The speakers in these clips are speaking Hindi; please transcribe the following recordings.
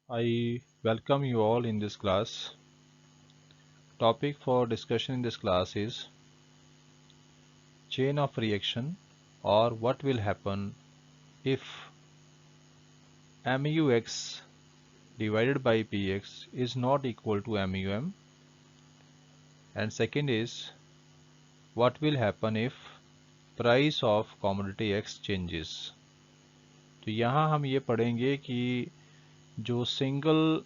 I welcome you all in this class. Topic for discussion in this class is chain of reaction, or what will happen if MUX divided by PX is not equal to MUM, and second is what will happen if price of commodity X changes. तो यहाँ हम ये पढ़ेंगे कि जो सिंगल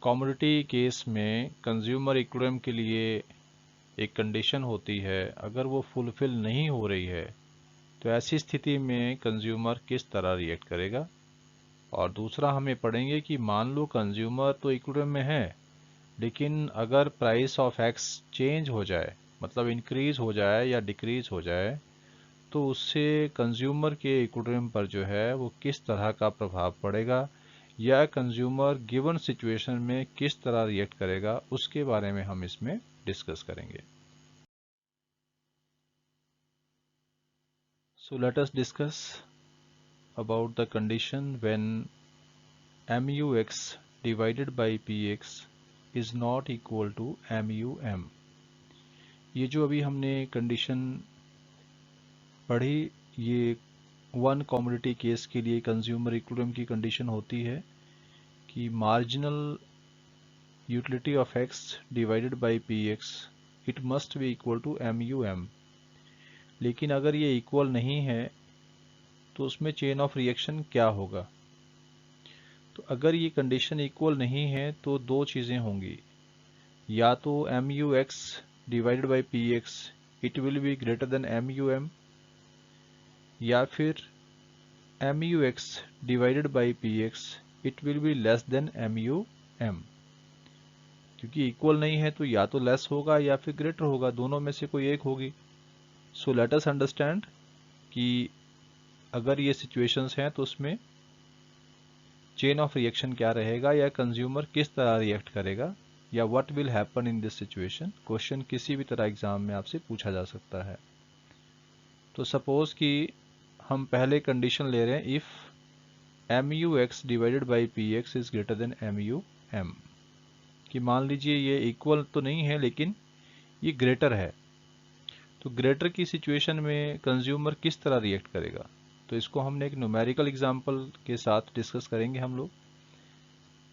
कमोडिटी केस में कंज्यूमर इक्विलिब्रियम के लिए एक कंडीशन होती है, अगर वो फुलफिल नहीं हो रही है तो ऐसी स्थिति में कंज्यूमर किस तरह रिएक्ट करेगा। और दूसरा हमें पढ़ेंगे कि मान लो कंज्यूमर तो इक्विलिब्रियम में है, लेकिन अगर प्राइस ऑफ एक्स चेंज हो जाए, मतलब इंक्रीज हो जाए या डिक्रीज हो जाए, तो उससे कंज्यूमर के इक्विलिब्रियम पर जो है वो किस तरह का प्रभाव पड़ेगा, या कंज्यूमर गिवन सिचुएशन में किस तरह रिएक्ट करेगा, उसके बारे में हम इसमें डिस्कस करेंगे। So let us discuss about the condition when MUX divided by PX is not equal to MUM। ये जो अभी हमने कंडीशन पढ़ी, ये वन कमोडिटी केस के लिए कंज्यूमर इक्विलिब्रियम की कंडीशन होती है कि marginal utility of X divided by PX it must be equal to MUM। लेकिन अगर ये इक्वल नहीं है तो उसमें चेन ऑफ रिएक्शन क्या होगा। तो अगर ये कंडीशन इक्वल नहीं है तो दो चीज़ें होंगी, या तो MUX divided by PX it will be greater than MUM, या फिर MUX divided by PX it will be less than MUM। क्योंकि इक्वल नहीं है तो या तो लेस होगा या फिर ग्रेटर होगा, दोनों में से कोई एक होगी। सो लेट अस अंडरस्टैंड कि अगर ये सिचुएशंस हैं तो उसमें चेन ऑफ रिएक्शन क्या रहेगा, या कंज्यूमर किस तरह रिएक्ट करेगा, या what will happen in this situation. Question किसी भी तरह एग्जाम में आपसे पूछा जा सकता है। तो सपोज कि हम पहले कंडीशन ले रहे हैं, if MUX divided by PX is greater then MUM, कि मान लीजिए ये इक्वल तो नहीं है लेकिन ये ग्रेटर है। तो ग्रेटर की सिचुएशन में कंज्यूमर किस तरह रिएक्ट करेगा, तो इसको हमने एक न्यूमेरिकल एग्जांपल के साथ डिस्कस करेंगे हम लोग।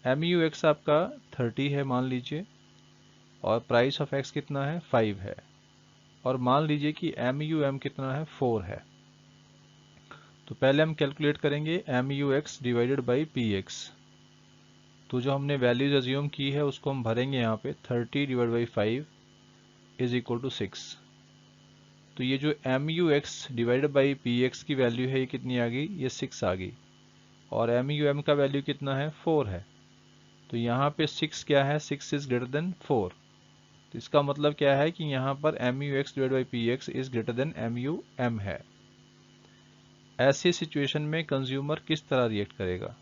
MUX आपका 30 है मान लीजिए, और प्राइस ऑफ X कितना है 5 है, और मान लीजिए कि MUM कितना है 4 है। तो पहले हम कैलकुलेट करेंगे MUX डिवाइडेड बाई PX। तो जो हमने वैल्यूज अज्यूम की है उसको हम भरेंगे यहाँ पे, 30 divide by 5 is equal to 6। तो ये जो MUX डिवाइडेड बाई PX की वैल्यू है ये कितनी आ गई, ये 6 आ गई, और MUM का वैल्यू कितना है 4 है। तो यहाँ पे 6 क्या है, 6 इज ग्रेटर देन 4। तो इसका मतलब क्या है कि यहाँ पर MUX divide by PX is greater then MUM है। ऐसी सिचुएशन में कंज्यूमर किस तरह रिएक्ट करेगा।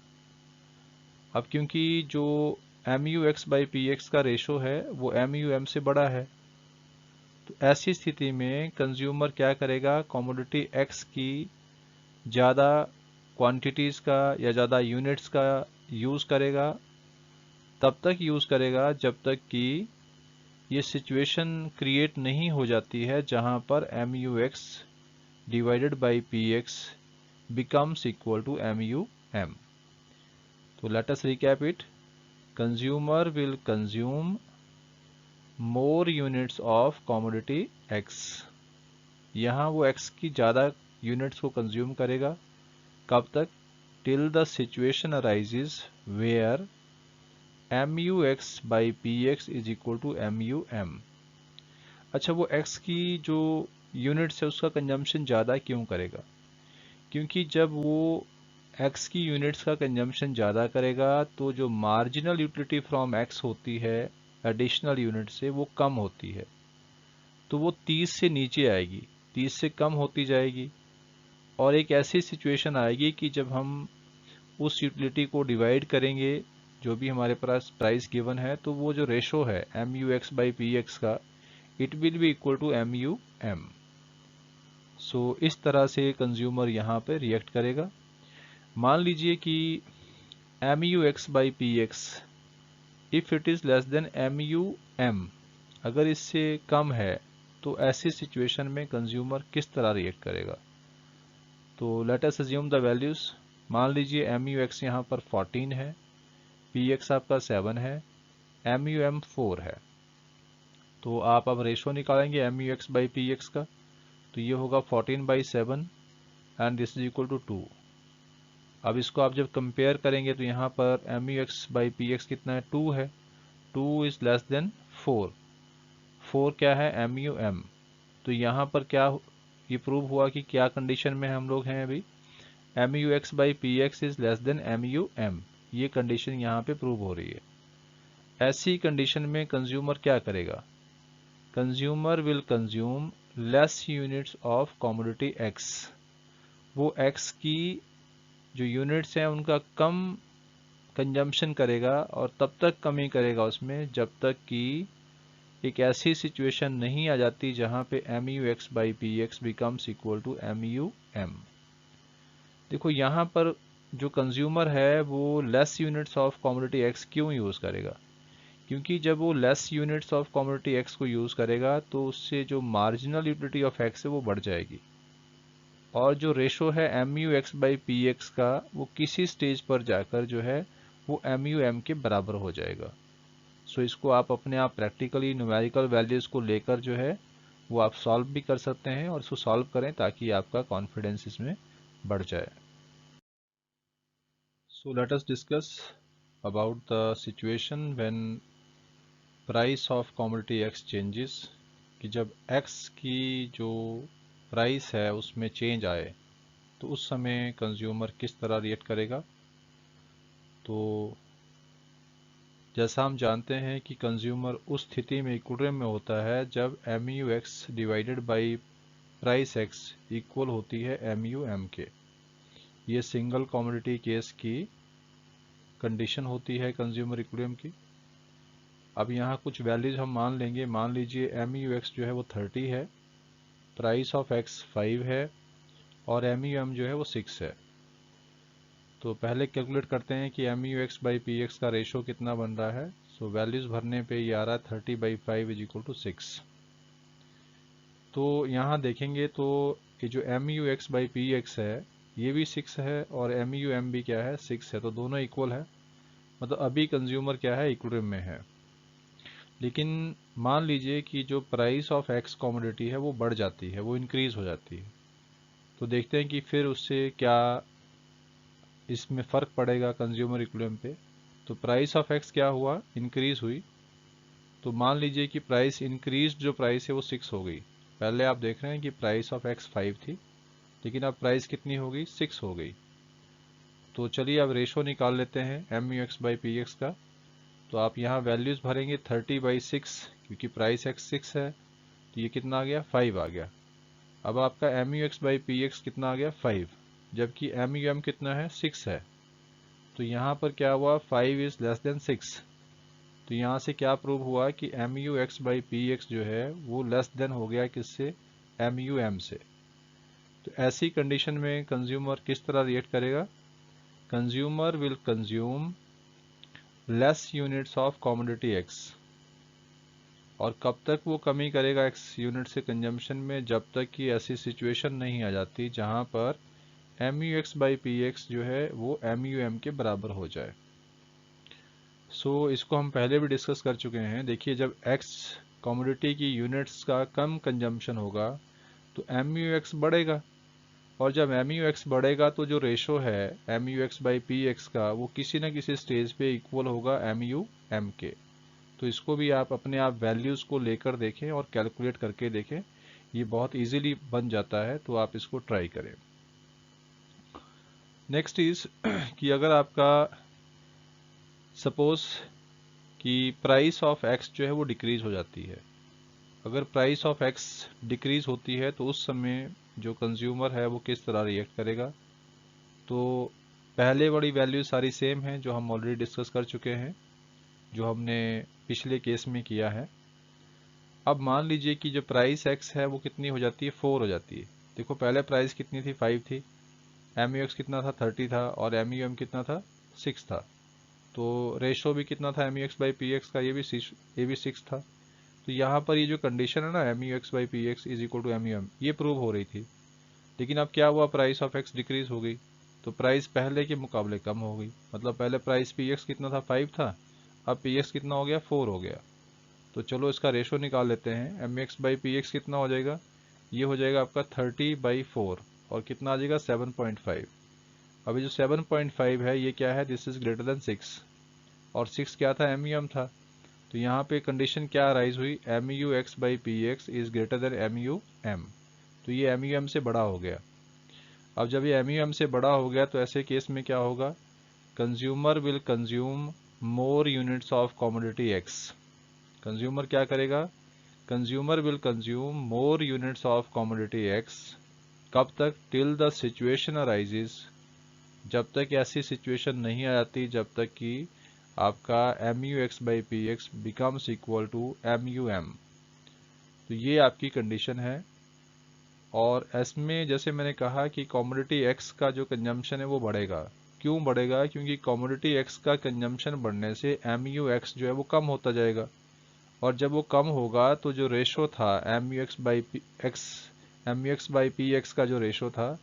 अब क्योंकि जो MUX बाई PX का रेशो है वो MUM से बड़ा है, तो ऐसी स्थिति में कंज्यूमर क्या करेगा, कमोडिटी X की ज़्यादा क्वांटिटीज़ का या ज़्यादा यूनिट्स का यूज़ करेगा। तब तक यूज़ करेगा जब तक कि ये सिचुएशन क्रिएट नहीं हो जाती है जहां पर MUX divided by PX becomes equal to MUM। तो let us recap it. Consumer will consume more units of commodity X। यहाँ वो X की ज़्यादा यूनिट्स को कंज्यूम करेगा। कब तक, till the situation arises where MUX by PX is equal to MUM। अच्छा, वो X की जो यूनिट्स है उसका कंजम्पशन ज़्यादा क्यों करेगा, क्योंकि जब वो X की यूनिट्स का कंजम्पशन ज़्यादा करेगा तो जो मार्जिनल यूटिलिटी फ्रॉम X होती है एडिशनल यूनिट से वो कम होती है, तो वो 30 से नीचे आएगी, 30 से कम होती जाएगी। और एक ऐसी सिचुएशन आएगी कि जब हम उस यूटिलिटी को डिवाइड करेंगे, जो भी हमारे पास प्राइस गिवन है, तो वो जो रेशो है MUX बाई PX का, it will be equal to MUM। So इस तरह से कंज्यूमर यहाँ पे रिएक्ट करेगा। मान लीजिए कि MUX by PX if it is less than MUM, अगर इससे कम है तो ऐसी सिचुएशन में कंज्यूमर किस तरह रिएक्ट करेगा। तो let us assume the values. मान लीजिए MUX यहाँ पर 14 है, PX आपका 7 है, MUM 4 है। तो आप अब रेशो निकालेंगे MUX by PX का, तो ये होगा 14/7 and this is equal to 2। अब इसको आप जब कंपेयर करेंगे तो यहाँ पर MUX by PX कितना है, 2 है। 2 इज लेस देन 4। 4 क्या है, MUM। तो यहाँ पर क्या ये प्रूव हुआ कि क्या कंडीशन में हम लोग हैं अभी, MUX by PX is less than MUM। ये कंडीशन यहाँ पे प्रूव हो रही है। ऐसी कंडीशन में कंज्यूमर क्या करेगा, consumer will consume less units of commodity X। वो X की जो यूनिट्स हैं उनका कम कंजम्पशन करेगा और तब तक कमी करेगा उसमें जब तक कि एक ऐसी सिचुएशन नहीं आ जाती जहां पे MUX by PX becomes equal to MUM। देखो यहाँ पर जो कंज्यूमर है वो less units of commodity X क्यों यूज़ करेगा, क्योंकि जब वो less units of commodity X को यूज़ करेगा तो उससे जो मार्जिनल यूटिलिटी ऑफ X है वो बढ़ जाएगी, और जो रेशो है MUX by PX का वो किसी स्टेज पर जाकर जो है वो MUM के बराबर हो जाएगा। सो इसको आप अपने आप प्रैक्टिकली न्यूमेरिकल वैल्यूज को लेकर जो है वो आप सॉल्व भी कर सकते हैं, और इसको सॉल्व करें ताकि आपका कॉन्फिडेंस इसमें बढ़ जाए। So let us discuss about the situation when price of commodity X changes, कि जब X की जो प्राइस है उसमें चेंज आए तो उस समय कंज्यूमर किस तरह रिएक्ट करेगा। तो जैसा हम जानते हैं कि कंज्यूमर उस स्थिति में इक्विलिब्रियम में होता है जब MUX divided by price X equal होती है MUM के। ये सिंगल कमोडिटी केस की कंडीशन होती है कंज्यूमर इक्विलिब्रियम की। अब यहाँ कुछ वैल्यूज हम मान लेंगे। मान लीजिए MUX जो है वो 30 है, प्राइस ऑफ X 5 है और MUM जो है वो 6 है। तो पहले कैलकुलेट करते हैं कि MUX by PX का रेशो कितना बन रहा है। सो वैल्यूज भरने पे ये आ रहा है 30/5 इज इक्वल टू 6। तो यहाँ देखेंगे तो ये जो MUX by PX है ये भी 6 है और MUM भी क्या है, 6 है। तो दोनों इक्वल है, मतलब अभी कंज्यूमर क्या है, इक्विलिब्रियम में है। लेकिन मान लीजिए कि जो प्राइस ऑफ X कमोडिटी है वो बढ़ जाती है, वो इंक्रीज हो जाती है। तो देखते हैं कि फिर उससे क्या इसमें फ़र्क पड़ेगा कंज्यूमर इक्विलिब्रियम पे। तो प्राइस ऑफ X क्या हुआ, इंक्रीज हुई। तो मान लीजिए कि प्राइस इंक्रीज जो प्राइस है वो 6 हो गई। पहले आप देख रहे हैं कि प्राइस ऑफ X 5 थी, लेकिन अब प्राइस कितनी हो गई, 6 हो गई। तो चलिए अब रेशो निकाल लेते हैं MUX by PX का। तो आप यहाँ वैल्यूज़ भरेंगे 30/6, क्योंकि प्राइस X 6 है तो ये कितना आ गया, 5 आ गया। अब आपका MUX by PX कितना आ गया, 5, जबकि MUM कितना है, 6 है। तो यहाँ पर क्या हुआ, 5 इज लेस देन 6। तो यहाँ से क्या प्रूव हुआ कि MUX by PX जो है वो लेस देन हो गया किससे, MUM से। तो ऐसी कंडीशन में कंज्यूमर किस तरह रिएक्ट करेगा, consumer will consume less units of commodity X। और कब तक वो कमी करेगा X यूनिट से कंजम्पशन में, जब तक कि ऐसी सिचुएशन नहीं आ जाती जहाँ पर MUX by PX जो है वो MUM के बराबर हो जाए। इसको हम पहले भी डिस्कस कर चुके हैं। देखिए जब X कमोडिटी की यूनिट्स का कम कंजम्पशन होगा तो MUX बढ़ेगा, और जब MUX बढ़ेगा तो जो रेशो है MUX by PX का वो किसी न किसी स्टेज पे इक्वल होगा MUM के। तो इसको भी आप अपने आप वैल्यूज़ को लेकर देखें और कैलकुलेट करके देखें, ये बहुत इजीली बन जाता है। तो आप इसको ट्राई करें। नेक्स्ट इज कि अगर आपका सपोज कि प्राइस ऑफ X जो है वो डिक्रीज हो जाती है। अगर प्राइस ऑफ X डिक्रीज होती है तो उस समय जो कंज्यूमर है वो किस तरह रिएक्ट करेगा। तो पहले वाली वैल्यू सारी सेम है जो हम ऑलरेडी डिस्कस कर चुके हैं, जो हमने पिछले केस में किया है। अब मान लीजिए कि जो प्राइस X है वो कितनी हो जाती है, 4 हो जाती है। देखो पहले प्राइस कितनी थी, 5 थी, MUX कितना था, 30 था, और MUM कितना था, 6 था। तो रेशो भी कितना था M U X by P X का, ये भी 6 था। तो यहाँ पर ये जो कंडीशन है ना M U X by P X is equal to M U M, ये प्रूव हो रही थी। लेकिन अब क्या हुआ, प्राइस ऑफ एक्स डिक्रीज हो गई, तो प्राइस पहले के मुकाबले कम हो गई। मतलब पहले प्राइस पी एक्स कितना था, 5 था, अब पी एक्स कितना हो गया, 4 हो गया। तो चलो इसका रेशो निकाल लेते हैं। M X by P X कितना हो जाएगा, ये हो जाएगा आपका 30/4 और कितना आ जाएगा 7.5। अभी जो 7.5 है ये क्या है, दिस इज ग्रेटर देन 6, और 6 क्या था, एम यू एम था। तो यहाँ पे कंडीशन क्या राइज हुई, M U X by P X is greater than M U M. तो ये एम यू एम से बड़ा हो गया। अब जब ये एम यू एम से बड़ा हो गया तो ऐसे केस में क्या होगा, consumer will consume more units of commodity x. Consumer क्या करेगा, consumer will consume more units of commodity x. कब तक, टिल द सिचुएशन अराइजेज, जब तक ऐसी सिचुएशन नहीं आ जाती जब तक कि आपका M U X by P X becomes equal to M U M. तो ये आपकी कंडीशन है। और इसमें जैसे मैंने कहा कि कमोडिटी एक्स का जो कंजम्पशन है वो बढ़ेगा। क्यों बढ़ेगा, क्योंकि कमोडिटी एक्स का कंजम्पशन बढ़ने से एम यू एक्स जो है वो कम होता जाएगा, और जब वो कम होगा तो जो रेशो था M U X by X, M U X by P X का जो रेशो था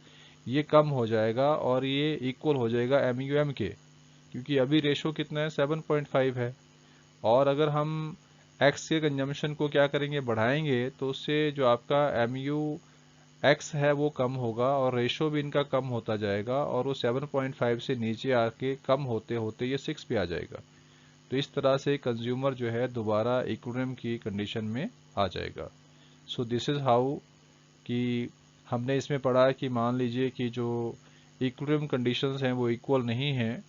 ये कम हो जाएगा और ये इक्वल हो जाएगा एम यू एम के। क्योंकि अभी रेशो कितना है, 7.5 है। और अगर हम एक्स के कंजम्पशन को क्या करेंगे, बढ़ाएंगे, तो उससे जो आपका एम यू एक्स है वो कम होगा और रेशो भी इनका कम होता जाएगा, और वो 7.5 से नीचे आके कम होते होते ये 6 पे आ जाएगा। तो इस तरह से कंज्यूमर जो है दोबारा इक्विलिब्रियम की कंडीशन में आ जाएगा। सो दिस इज़ हाउ कि हमने इसमें पढ़ा कि मान लीजिए कि जो इक्विलिब्रियम कंडीशंस हैं वो इक्वल नहीं हैं,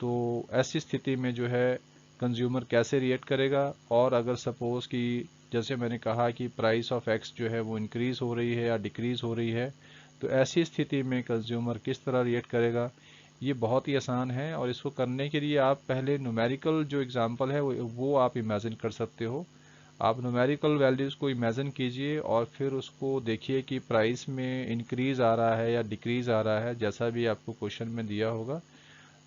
तो ऐसी स्थिति में जो है कंज्यूमर कैसे रिएक्ट करेगा। और अगर सपोज़ कि जैसे मैंने कहा कि प्राइस ऑफ एक्स जो है वो इंक्रीज़ हो रही है या डिक्रीज़ हो रही है, तो ऐसी स्थिति में कंज्यूमर किस तरह रिएक्ट करेगा, ये बहुत ही आसान है। और इसको करने के लिए आप पहले न्यूमेरिकल जो एग्जांपल है वो आप इमेजिन कर सकते हो। आप न्यूमेरिकल वैल्यूज़ को इमेजिन कीजिए और फिर उसको देखिए कि प्राइस में इंक्रीज़ आ रहा है या डिक्रीज़ आ रहा है, जैसा भी आपको क्वेश्चन में दिया होगा।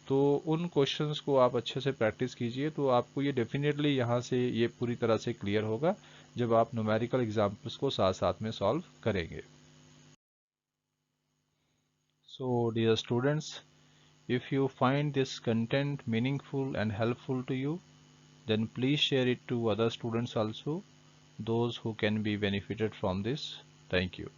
तो उन क्वेश्चंस को आप अच्छे से प्रैक्टिस कीजिए, तो आपको ये डेफिनेटली यहाँ से ये पूरी तरह से क्लियर होगा जब आप न्यूमेरिकल एग्जाम्पल्स को साथ साथ में सॉल्व करेंगे। So dear students, if you find this content meaningful and helpful to you, then please share it to other students also, those who can be benefited from this. Thank you.